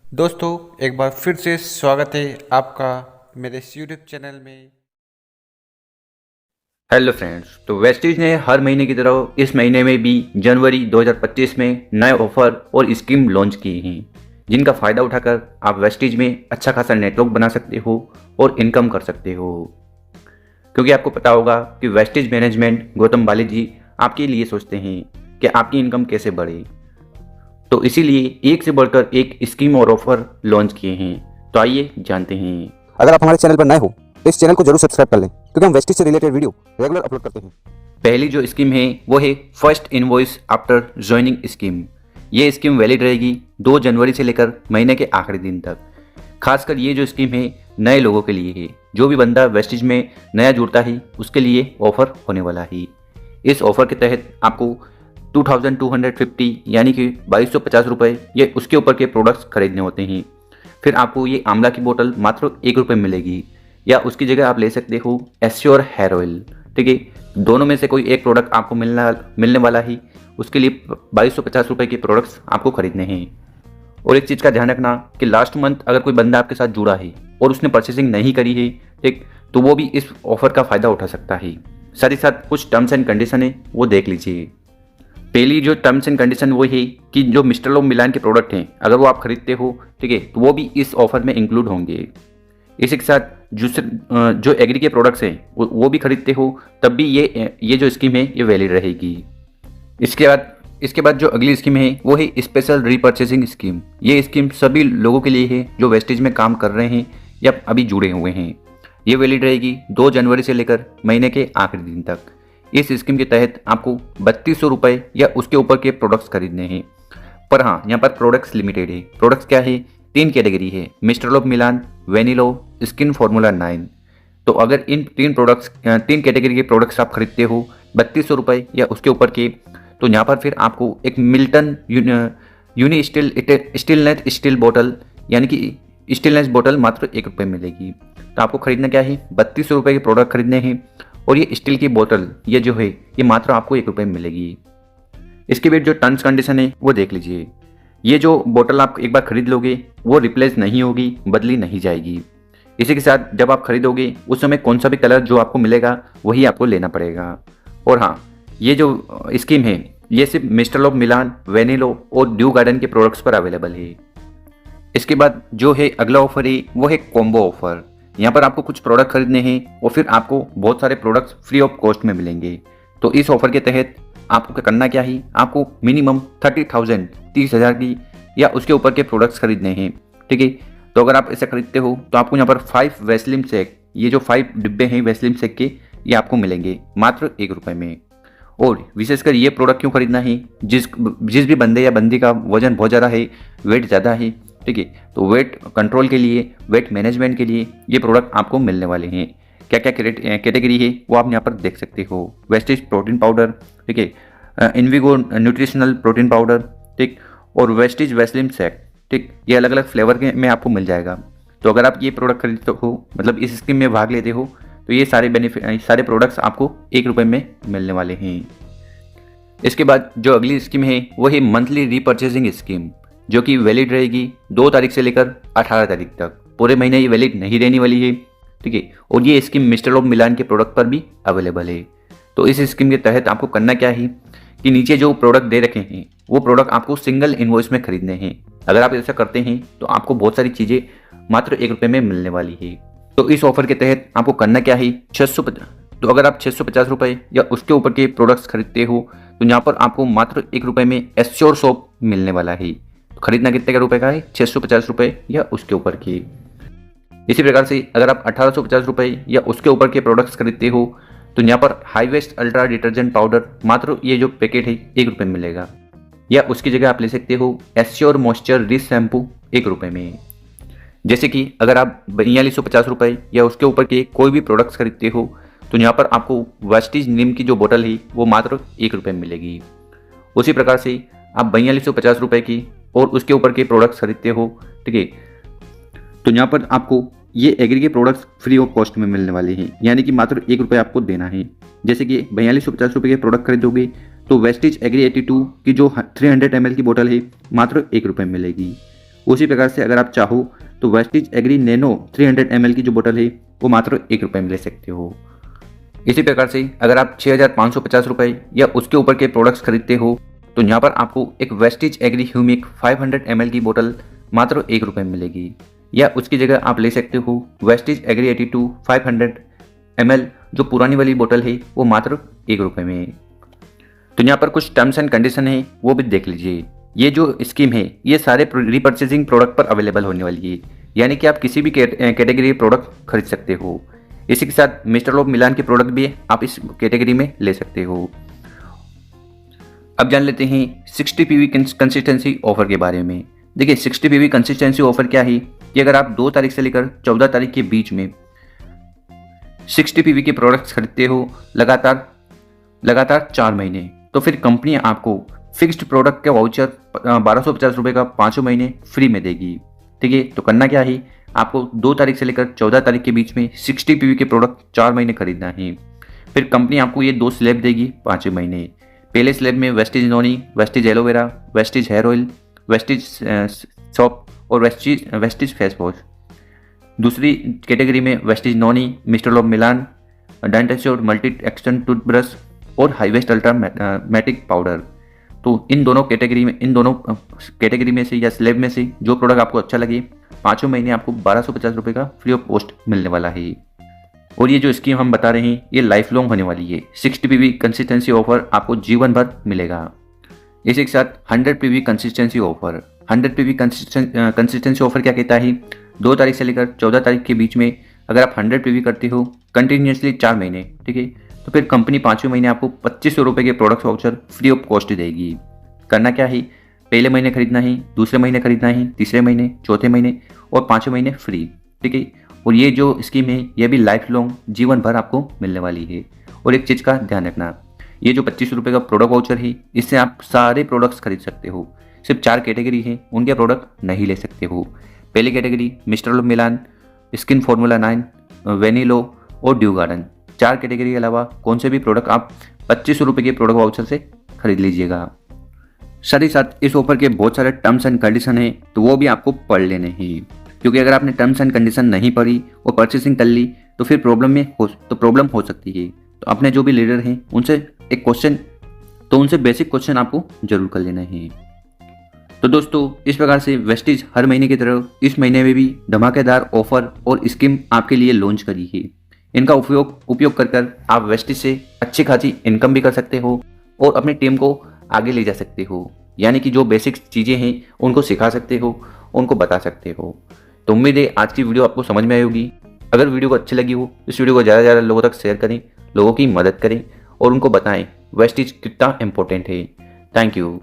दोस्तों, एक बार फिर से स्वागत है आपका मेरे इस यूट्यूब चैनल में। हेलो फ्रेंड्स, तो वेस्टीज ने हर महीने की तरह इस महीने में भी जनवरी 2025 में नए ऑफर और स्कीम लॉन्च की हैं, जिनका फ़ायदा उठाकर आप वेस्टीज में अच्छा खासा नेटवर्क बना सकते हो और इनकम कर सकते हो। क्योंकि आपको पता होगा कि वेस्टीज मैनेजमेंट गौतम बाली जी आपके लिए सोचते हैं कि आपकी इनकम कैसे बढ़े, तो इसीलिए एक से बढ़कर एक स्कीम और ऑफर लॉन्च किए हैं। तो आइए जानते हैं। अगर आप हमारे चैनल पर नए हो तो इस चैनल को जरूर सब्सक्राइब कर लें, क्योंकि हम वेस्टीज से रिलेटेड वीडियो रेगुलर अपलोड करते हैं। पहली जो स्कीम है वो है first invoice after joining scheme. ये स्कीम वैलिड रहेगी 2 जनवरी से लेकर महीने के आखिरी दिन तक। खासकर ये जो स्कीम है नए लोगों के लिए है। जो भी बंदा वेस्टीज में नया जुड़ता है उसके लिए ऑफर होने वाला है। इस ऑफर के तहत आपको 2250 यानी कि 2250 रुपये या उसके ऊपर के प्रोडक्ट्स खरीदने होते हैं। फिर आपको ये आंवला की बोतल मात्र 1 रुपये मिलेगी, या उसकी जगह आप ले सकते हो एश्योर हेयर ऑयल। ठीक है, दोनों में से कोई एक प्रोडक्ट आपको मिलने वाला ही। उसके लिए 2250 रुपये के प्रोडक्ट्स आपको खरीदने हैं। और एक चीज़ का ध्यान रखना कि लास्ट मंथ अगर कोई बंदा आपके साथ जुड़ा है और उसने परचेसिंग नहीं करी है, ठीक, तो वो भी इस ऑफर का फ़ायदा उठा सकता है। साथ ही साथ कुछ टर्म्स एंड कंडीशन है वो देख लीजिए। पहली जो टर्म्स एंड कंडीशन वो है कि जो मिस्टर लोव मिलान के प्रोडक्ट हैं अगर वो आप खरीदते हो, ठीक है, तो वो भी इस ऑफर में इंक्लूड होंगे। इसी के साथ जो एग्री के प्रोडक्ट्स हैं वो भी खरीदते हो तब भी ये जो स्कीम है ये वैलिड रहेगी। इसके बाद जो अगली स्कीम है वो है स्पेशल रीपर्चेसिंग स्कीम। ये स्कीम सभी लोगों के लिए है जो वेस्टेज में काम कर रहे हैं या अभी जुड़े हुए हैं। ये वैलिड रहेगी 2 जनवरी से लेकर महीने के आखिरी दिन तक। इस स्कीम के तहत आपको 3200 रुपये या उसके ऊपर के प्रोडक्ट्स खरीदने हैं। पर हाँ, यहाँ पर प्रोडक्ट्स लिमिटेड है। प्रोडक्ट्स क्या है? 3 कैटेगरी है, मिस्टर लोव मिलान, वेनिलो, स्किन फार्मूला 9। तो अगर इन 3 कैटेगरी के प्रोडक्ट्स आप खरीदते हो 3200 रुपये या उसके ऊपर के, तो यहाँ पर फिर आपको एक मिल्टन यूनी स्टीलनेस स्टील बोतल यानी कि स्टीलनेस बोतल मात्र 1 रुपये मिलेगी। तो आपको खरीदना क्या है? 3200 रुपये के प्रोडक्ट खरीदने हैं और ये स्टील की बोतल ये जो है ये मात्र आपको 1 रुपये में मिलेगी। इसके बाद जो टर्म्स कंडीशन है वो देख लीजिए। ये जो बोतल आप एक बार खरीद लोगे वो रिप्लेस नहीं होगी, बदली नहीं जाएगी। इसी के साथ जब आप खरीदोगे उस समय कौन सा भी कलर जो आपको मिलेगा वही आपको लेना पड़ेगा। और हाँ, ये जो स्कीम है ये सिर्फ मिस्टर लोव मिलान, वेनिलो और ड्यू गार्डन के प्रोडक्ट्स पर अवेलेबल है। इसके बाद जो है अगला ऑफर है वो है कॉम्बो ऑफर। यहाँ पर आपको कुछ प्रोडक्ट खरीदने हैं और फिर आपको बहुत सारे प्रोडक्ट्स फ्री ऑफ कॉस्ट में मिलेंगे। तो इस ऑफर के तहत आपको करना क्या है? आपको मिनिमम 30,000 की या उसके ऊपर के प्रोडक्ट्स खरीदने हैं। ठीक है, तो अगर आप ऐसा खरीदते हो तो आपको यहाँ पर 5 वैसलीन सेक, ये जो 5 डिब्बे हैं वैसलीन सेक के, ये आपको मिलेंगे मात्र 1 रुपये में। और विशेषकर ये प्रोडक्ट क्यों खरीदना है? जिस भी बंदे या बंदी का वजन बहुत ज़्यादा है, वेट ज़्यादा है, ठीक है, तो वेट कंट्रोल के लिए, वेट मैनेजमेंट के लिए ये प्रोडक्ट आपको मिलने वाले हैं। क्या क्या कैटेगरी है वो आप यहाँ पर देख सकते हो। वेस्टेज प्रोटीन पाउडर, ठीक है, इनविगो न्यूट्रिशनल प्रोटीन पाउडर, ठीक, और वेस्टेज वैसलीन सेक, ठीक, ये अलग अलग फ्लेवर के में आपको मिल जाएगा। तो अगर आप ये प्रोडक्ट खरीदते हो, मतलब इस स्कीम में भाग लेते हो, तो ये सारे प्रोडक्ट्स आपको 1 रुपये में मिलने वाले हैं। इसके बाद जो अगली स्कीम है वो है मंथली रीपर्चेसिंग स्कीम, जो कि वैलिड रहेगी 2 तारीख से लेकर 18 तारीख तक। पूरे महीने ये वैलिड नहीं रहने वाली है, ठीक है। और ये स्कीम मिस्टर लोव मिलान के प्रोडक्ट पर भी अवेलेबल है। तो इस स्कीम के तहत आपको करना क्या है कि नीचे जो प्रोडक्ट दे रखे हैं वो प्रोडक्ट आपको सिंगल इनवॉइस में खरीदने हैं। अगर आप ऐसा करते हैं तो आपको बहुत सारी चीज़ें मात्र 1 रुपये में मिलने वाली है। तो इस ऑफर के तहत आपको करना क्या है? 650, तो अगर आप 650 रुपये या उसके ऊपर के प्रोडक्ट्स खरीदते हो तो यहाँ पर आपको मात्र 1 रुपये में एश्योर सोप मिलने वाला है। तो खरीदना कितने का रुपये का है? 650 रुपये या उसके ऊपर की। इसी प्रकार से अगर आप 1850 रुपये या उसके ऊपर के प्रोडक्ट्स खरीदते हो तो यहाँ पर high waist ultra detergent powder मात्र ये जो पैकेट है 1 रुपये में मिलेगा, या उसकी जगह आप ले सकते हो एश्योर मॉइस्चर रिच शैम्पू 1 रुपये में। जैसे कि अगर आप 4250 रुपये या उसके ऊपर के कोई भी प्रोडक्ट्स खरीदते हो तो यहाँ पर आपको वेस्टीज नीम की जो बोतल है वो मात्र 1 रुपये में मिलेगी। उसी प्रकार से आप 4250 रुपये की और उसके ऊपर के प्रोडक्ट्स खरीदते हो, ठीक है, तो यहाँ पर आपको ये एग्री के प्रोडक्ट्स फ्री ऑफ कॉस्ट में मिलने वाले हैं, यानी कि मात्र 1 रुपये आपको देना है। जैसे कि 4250 रुपये के प्रोडक्ट खरीदोगे तो वेस्टीज एग्री 82 की जो 300 ml की बोतल है मात्र 1 रुपये में मिलेगी। उसी प्रकार से अगर आप चाहो तो वेस्टिज एग्री नैनो 300 ml की जो बोतल है वो मात्र 1 रुपये में ले सकते हो। इसी प्रकार से अगर आप 6,550 रुपये या उसके ऊपर के प्रोडक्ट्स खरीदते हो तो यहाँ पर आपको एक वेस्टिज एग्री ह्यूमिक 500 ml की बोतल मात्र 1 रुपये में मिलेगी, या उसकी जगह आप ले सकते हो वेस्टिज एग्री 82 500 ml जो पुरानी वाली बोतल है वो मात्र 1 रुपये में। तो यहाँ पर कुछ टर्म्स एंड कंडीशन है वो भी देख लीजिए। ये जो स्कीम है ये सारे रीपर्चेसिंग प्रोडक्ट पर अवेलेबल होने वाली है, यानी कि आप किसी भी कैटेगरी के प्रोडक्ट खरीद सकते हो। इसी के साथ मिस्टर लोब मिलान के प्रोडक्ट भी आप इस कैटेगरी में ले सकते हो। अब जान लेते हैं 60 PV कंसिस्टेंसी ऑफर के बारे में। देखिए 60 PV कंसिस्टेंसी ऑफर क्या है कि अगर आप 2 तारीख से लेकर 14 तारीख के बीच में 60 PV के प्रोडक्ट्स खरीदते हो लगातार 4 महीने, तो फिर कंपनी आपको फिक्स्ड प्रोडक्ट का वाउचर 1250 रुपये का 5 महीने फ्री में देगी। ठीक है, तो करना क्या है, आपको 2 तारीख से लेकर 14 तारीख के बीच में 60 PV के प्रोडक्ट 4 महीने खरीदना है। फिर कंपनी आपको ये 2 स्लैब देगी 5 महीने। पहले स्लैब में Vestige noni, Vestige aloe vera, Vestige hair oil, Vestige soap और वेस्टिज फेस वॉश। दूसरी कैटेगरी में वेस्टिज नोनी, मिस्टर लोब मिलान, डेंटास्योर मल्टी एक्सटेंट टूथब्रश और हाईवेस्ट अल्ट्रा मैटिक पाउडर। तो इन दोनों कैटेगरी में से या स्लैब में से जो प्रोडक्ट आपको अच्छा लगे 5 महीने आपको 1250 रुपये का फ्री ऑफ कॉस्ट मिलने वाला है। और ये जो स्कीम हम बता रहे हैं ये लाइफ लॉन्ग होने वाली है। 60 PV कंसिस्टेंसी ऑफर आपको जीवन भर मिलेगा। इसी के साथ 100 PV consistency offer. 100 PV consistency offer क्या कहता है, 2 तारीख से लेकर 14 तारीख के बीच में अगर आप 100 PV करते हो कंटिन्यूसली 4 महीने, ठीक है, तो फिर कंपनी 5वें महीने आपको 2500 रुपये के product voucher free of cost देगी। करना क्या है, पहले महीने खरीदना है, दूसरे महीने खरीदना है, तीसरे महीने, चौथे महीने और 5वें महीने फ्री। ठीक है, और ये जो स्कीम है ये भी लाइफ लॉन्ग जीवन भर आपको मिलने वाली है। और एक चीज़ का ध्यान रखना, ये जो 2500 रुपये का प्रोडक्ट वाउचर है इससे आप सारे प्रोडक्ट्स खरीद सकते हो। सिर्फ 4 कैटेगरी है उनके प्रोडक्ट नहीं ले सकते हो। पहली कैटेगरी मिस्टर लोब मिलान, स्किन फार्मूला 9, वेनिलो और ड्यू गार्डन। 4 कैटेगरी के अलावा कौन से भी प्रोडक्ट आप 2500 रुपये के प्रोडक्ट वाउचर से खरीद लीजिएगा। साथ ही साथ इस ऑफर के बहुत सारे टर्म्स एंड कंडीशन है तो वो भी आपको पढ़ लेने हैं, क्योंकि अगर आपने टर्म्स एंड कंडीशन नहीं पढ़ी और परचेसिंग कर ली तो फिर प्रॉब्लम हो सकती है। तो अपने जो भी लीडर हैं उनसे बेसिक क्वेश्चन आपको जरूर कर लेना है। तो दोस्तों इस प्रकार से वेस्टिज हर महीने की तरह इस महीने में भी धमाकेदार ऑफर और स्कीम आपके लिए लॉन्च करी है। इनका उपयोग कर आप वेस्टिज से अच्छी खासी इनकम भी कर सकते हो और अपनी टीम को आगे ले जा सकते हो, यानी कि जो बेसिक चीज़ें हैं उनको सिखा सकते हो, उनको बता सकते हो। तो उम्मीद है आज की वीडियो आपको समझ में आई होगी। अगर वीडियो को अच्छी लगी हो इस वीडियो को ज़्यादा से ज़्यादा लोगों तक शेयर करें, लोगों की मदद करें और उनको बताएं वेस्टिज कितना इंपॉर्टेंट है। Thank you.